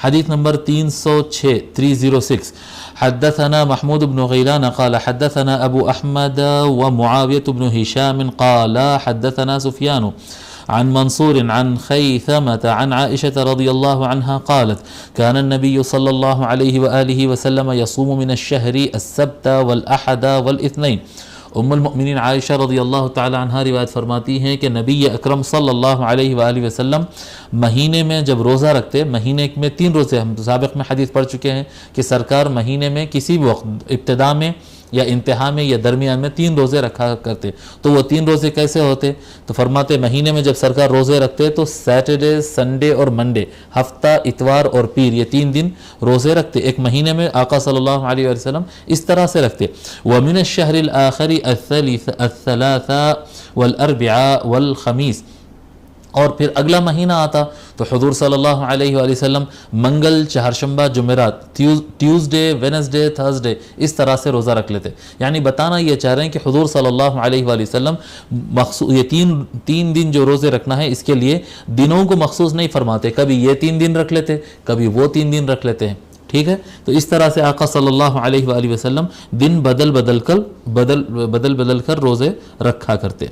حدیث نمبر 306 حدثنا محمود بن غيلان قال حدثنا ابو احمد ومعاوية بن هشام قال حدثنا سفيان عن منصور عن خيثمة عن عائشة رضي الله عنها قالت كان النبي صلى الله عليه وآله وسلم يصوم من الشهر السبت والأحد والاثنين۔ ام المؤمنین عائشہ رضی اللہ تعالی عنہ روایت فرماتی ہیں کہ نبی اکرم صلی اللہ علیہ وآلہ وسلم مہینے میں جب روزہ رکھتے، مہینے میں 3 روزے، ہم سابق میں حدیث پڑھ چکے ہیں کہ سرکار مہینے میں کسی بھی وقت ابتدا میں یا انتہا میں یا درمیان میں 3 روزے رکھا کرتے۔ تو وہ 3 روزے کیسے ہوتے؟ تو فرماتے مہینے میں جب سرکار روزے رکھتے تو سیٹرڈے، سنڈے اور منڈے، ہفتہ، اتوار اور پیر، یہ 3 دن روزے رکھتے۔ ایک مہینے میں آقا صلی اللہ علیہ وسلم اس طرح سے رکھتے۔ وَمِنَ الشَّهْرِ الْآخَرِ الثَّلَاثَ وَالْأَرْبِعَاء وَالْخَمِيسِ، اور پھر اگلا مہینہ آتا تو حضور صلی اللہ علیہ وآلہ وسلم منگل، چہارشنبہ، جمعرات، ٹیوزڈے، وینسڈے، تھرسڈے، اس طرح سے روزہ رکھ لیتے۔ یعنی بتانا یہ چاہ رہے ہیں کہ حضور صلی اللہ علیہ وآلہ وسلم یہ تین دن جو روزے رکھنا ہے اس کے لیے دنوں کو مخصوص نہیں فرماتے، کبھی یہ 3 دن رکھ لیتے، کبھی وہ 3 دن رکھ لیتے ہیں، ٹھیک ہے۔ تو اس طرح سے آقا صلی اللہ علیہ وآلہ وسلم دن بدل بدل کر روزے رکھا کرتے۔